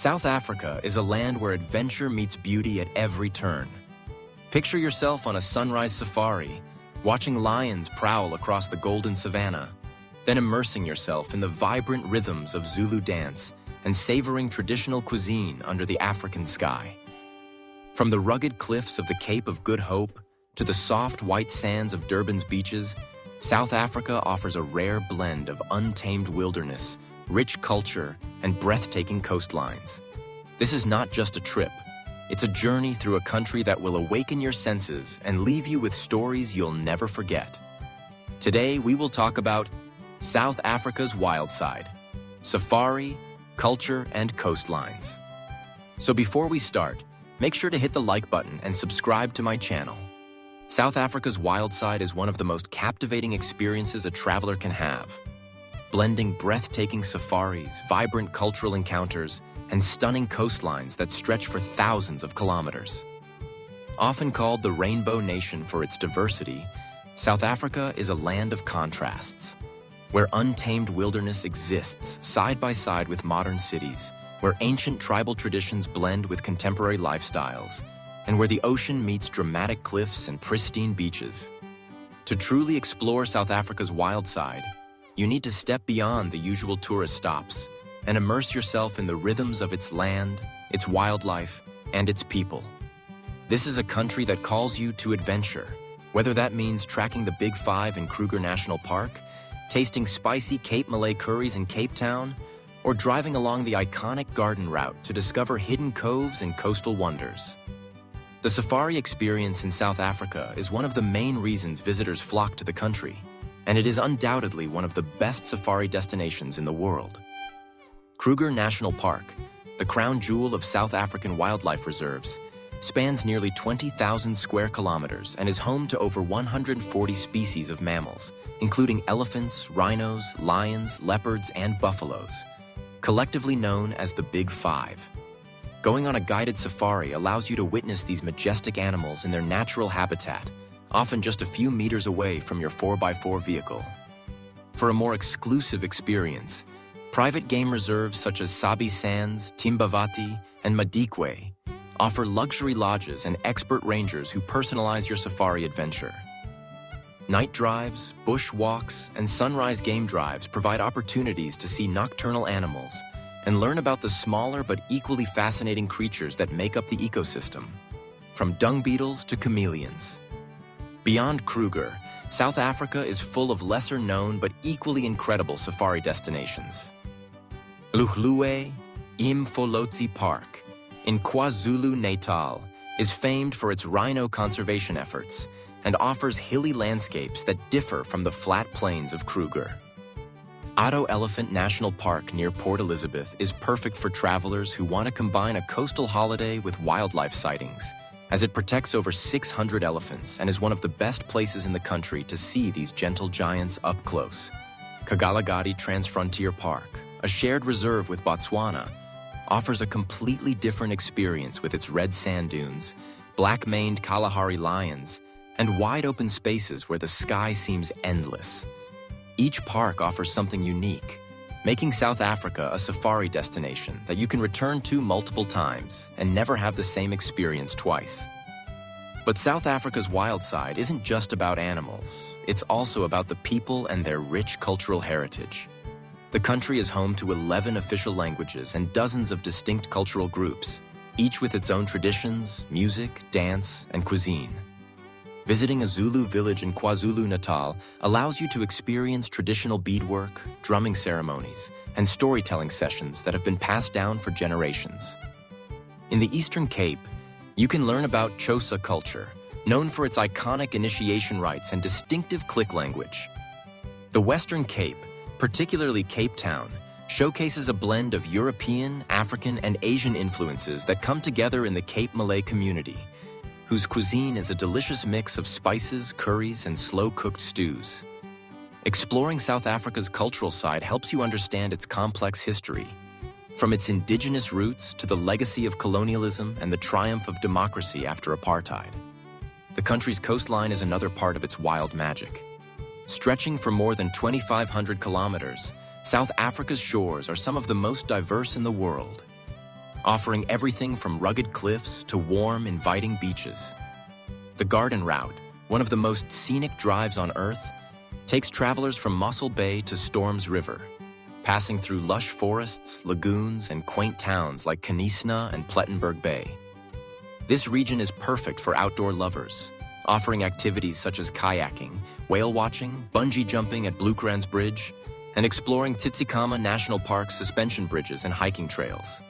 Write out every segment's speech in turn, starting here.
South Africa is a land where adventure meets beauty at every turn. Picture yourself on a sunrise safari, watching lions prowl across the golden savanna, then immersing yourself in the vibrant rhythms of Zulu dance and savoring traditional cuisine under the African sky. From the rugged cliffs of the Cape of Good Hope to the soft white sands of Durban's beaches, South Africa offers a rare blend of untamed wilderness, rich culture, and breathtaking coastlines. This is not just a trip. It's a journey through a country that will awaken your senses and leave you with stories you'll never forget. Today, we will talk about South Africa's wild side, safari, culture, and coastlines. So before we start, make sure to hit the like button and subscribe to my channel. South Africa's wild side is one of the most captivating experiences a traveler can have. Blending breathtaking safaris, vibrant cultural encounters, and stunning coastlines that stretch for thousands of kilometers. Often called the Rainbow Nation for its diversity, South Africa is a land of contrasts, where untamed wilderness exists side by side with modern cities, where ancient tribal traditions blend with contemporary lifestyles, and where the ocean meets dramatic cliffs and pristine beaches. To truly explore South Africa's wild side, you need to step beyond the usual tourist stops and immerse yourself in the rhythms of its land, its wildlife, and its people. This is a country that calls you to adventure, whether that means tracking the Big Five in Kruger National Park, tasting spicy Cape Malay curries in Cape Town, or driving along the iconic garden route to discover hidden coves and coastal wonders. The safari experience in South Africa is one of the main reasons visitors flock to the country, and it is undoubtedly one of the best safari destinations in the world. Kruger National Park, the crown jewel of South African wildlife reserves, spans nearly 20,000 square kilometers and is home to over 140 species of mammals, including elephants, rhinos, lions, leopards, and buffaloes, collectively known as the Big Five. Going on a guided safari allows you to witness these majestic animals in their natural habitat, often just a few meters away from your 4x4 vehicle. For a more exclusive experience, private game reserves such as Sabi Sands, Timbavati, and Madikwe offer luxury lodges and expert rangers who personalize your safari adventure. Night drives, bush walks, and sunrise game drives provide opportunities to see nocturnal animals and learn about the smaller but equally fascinating creatures that make up the ecosystem, from dung beetles to chameleons. Beyond Kruger, South Africa is full of lesser-known but equally incredible safari destinations. Luhlue Imfolotsi Park in KwaZulu-Natal is famed for its rhino conservation efforts and offers hilly landscapes that differ from the flat plains of Kruger. Addo Elephant National Park near Port Elizabeth is perfect for travelers who want to combine a coastal holiday with wildlife sightings, as it protects over 600 elephants and is one of the best places in the country to see these gentle giants up close. Kagalagadi Transfrontier Park, a shared reserve with Botswana, offers a completely different experience with its red sand dunes, black-maned Kalahari lions, and wide-open spaces where the sky seems endless. Each park offers something unique, making South Africa a safari destination that you can return to multiple times and never have the same experience twice. But South Africa's wild side isn't just about animals, it's also about the people and their rich cultural heritage. The country is home to 11 official languages and dozens of distinct cultural groups, each with its own traditions, music, dance, and cuisine. Visiting a Zulu village in KwaZulu-Natal allows you to experience traditional beadwork, drumming ceremonies, and storytelling sessions that have been passed down for generations. In the Eastern Cape, you can learn about Xhosa culture, known for its iconic initiation rites and distinctive click language. The Western Cape, particularly Cape Town, showcases a blend of European, African, and Asian influences that come together in the Cape Malay community, whose cuisine is a delicious mix of spices, curries, and slow-cooked stews. Exploring South Africa's cultural side helps you understand its complex history, from its indigenous roots to the legacy of colonialism and the triumph of democracy after apartheid. The country's coastline is another part of its wild magic. Stretching for more than 2,500 kilometers, South Africa's shores are some of the most diverse in the world. offering everything from rugged cliffs to warm, inviting beaches. The Garden Route, one of the most scenic drives on Earth, takes travelers from Mossel Bay to Storms River, passing through lush forests, lagoons, and quaint towns like Kanisna and Plettenberg Bay. This region is perfect for outdoor lovers, offering activities such as kayaking, whale watching, bungee jumping at Bluekrans Bridge, and exploring Titsicama National Park's suspension bridges and hiking trails.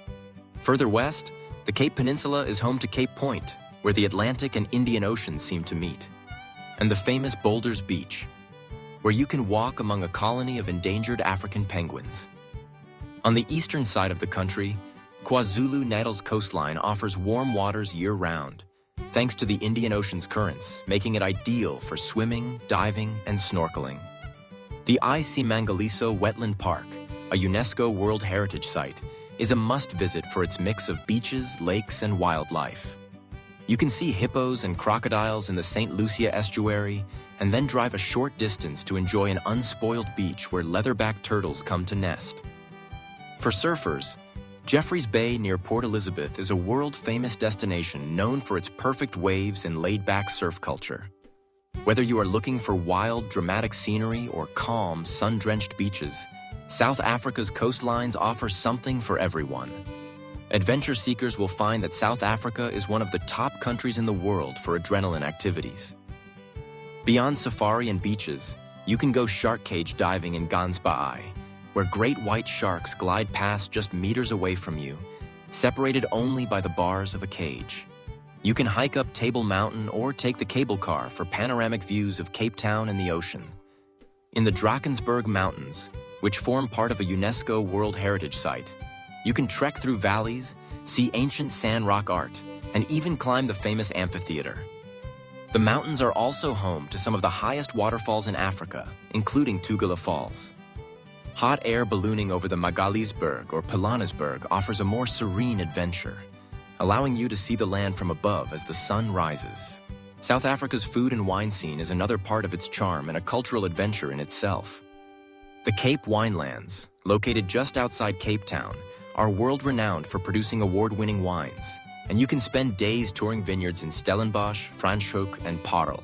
Further west, the Cape Peninsula is home to Cape Point, where the Atlantic and Indian Oceans seem to meet, and the famous Boulders Beach, where you can walk among a colony of endangered African penguins. On the eastern side of the country, KwaZulu-Natal's coastline offers warm waters year-round, thanks to the Indian Ocean's currents, making it ideal for swimming, diving, and snorkeling. The Isimangaliso Wetland Park, a UNESCO World Heritage Site, is a must-visit for its mix of beaches, lakes, and wildlife. You can see hippos and crocodiles in the St. Lucia estuary, and then drive a short distance to enjoy an unspoiled beach where leatherback turtles come to nest. For surfers, Jeffreys Bay near Port Elizabeth is a world-famous destination known for its perfect waves and laid-back surf culture. Whether you are looking for wild, dramatic scenery or calm, sun-drenched beaches, South Africa's coastlines offer something for everyone. Adventure seekers will find that South Africa is one of the top countries in the world for adrenaline activities. Beyond safari and beaches, you can go shark cage diving in Gansbaai, where great white sharks glide past just meters away from you, separated only by the bars of a cage. You can hike up Table Mountain or take the cable car for panoramic views of Cape Town and the ocean. In the Drakensberg Mountains, which form part of a UNESCO World Heritage Site, you can trek through valleys, see ancient sand rock art, and even climb the famous amphitheater. The mountains are also home to some of the highest waterfalls in Africa, including Tugela Falls. Hot air ballooning over the Magaliesberg or Pilanesberg offers a more serene adventure, allowing you to see the land from above as the sun rises. South Africa's food and wine scene is another part of its charm and a cultural adventure in itself. The Cape Winelands, located just outside Cape Town, are world-renowned for producing award-winning wines, and you can spend days touring vineyards in Stellenbosch, Franschhoek, and Parel.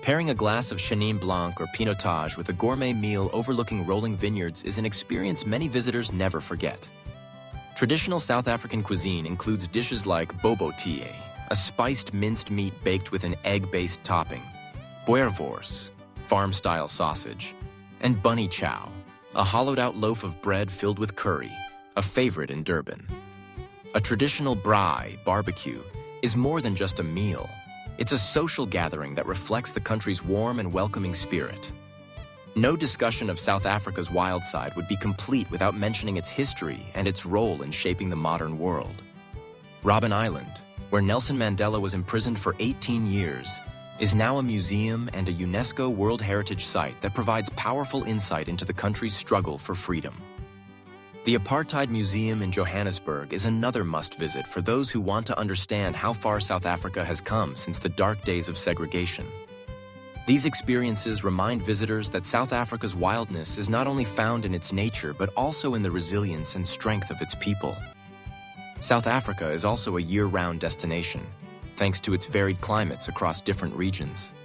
Pairing a glass of Chenin Blanc or Pinotage with a gourmet meal overlooking rolling vineyards is an experience many visitors never forget. Traditional South African cuisine includes dishes like bobotie, a spiced minced meat baked with an egg-based topping, boerewors, farm-style sausage, and bunny chow, a hollowed-out loaf of bread filled with curry, a favorite in Durban. A traditional braai, barbecue, is more than just a meal. It's a social gathering that reflects the country's warm and welcoming spirit. No discussion of South Africa's wild side would be complete without mentioning its history and its role in shaping the modern world. Robben Island, where Nelson Mandela was imprisoned for 18 years, is now a museum and a UNESCO World Heritage Site that provides powerful insight into the country's struggle for freedom. The Apartheid Museum in Johannesburg is another must-visit for those who want to understand how far South Africa has come since the dark days of segregation. These experiences remind visitors that South Africa's wildness is not only found in its nature, but also in the resilience and strength of its people. South Africa is also a year-round destination, thanks to its varied climates across different regions.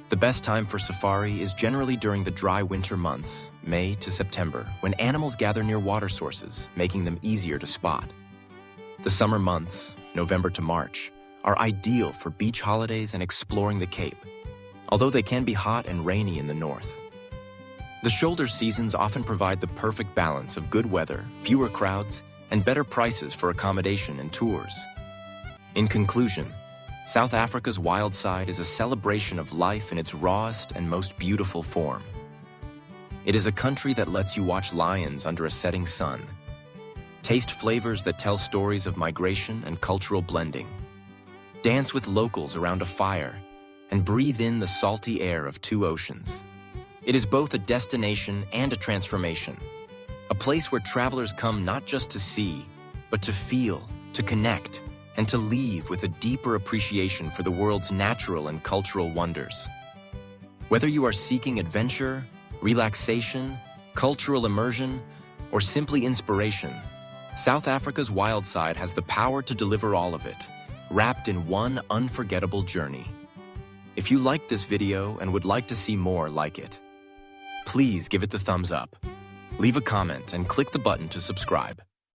The best time for safari is generally during the dry winter months, May to September, when animals gather near water sources, making them easier to spot. The summer months, November to March, are ideal for beach holidays and exploring the Cape, although they can be hot and rainy in the north. The shoulder seasons often provide the perfect balance of good weather, fewer crowds, and better prices for accommodation and tours. In conclusion, South Africa's wild side is a celebration of life in its rawest and most beautiful form. It is a country that lets you watch lions under a setting sun, taste flavors that tell stories of migration and cultural blending, dance with locals around a fire, and breathe in the salty air of two oceans. It is both a destination and a transformation, a place where travelers come not just to see, but to feel, to connect, and to leave with a deeper appreciation for the world's natural and cultural wonders. Whether you are seeking adventure, relaxation, cultural immersion, or simply inspiration, South Africa's wild side has the power to deliver all of it, wrapped in one unforgettable journey. If you liked this video and would like to see more like it, please give it the thumbs up. Leave a comment and click the button to subscribe.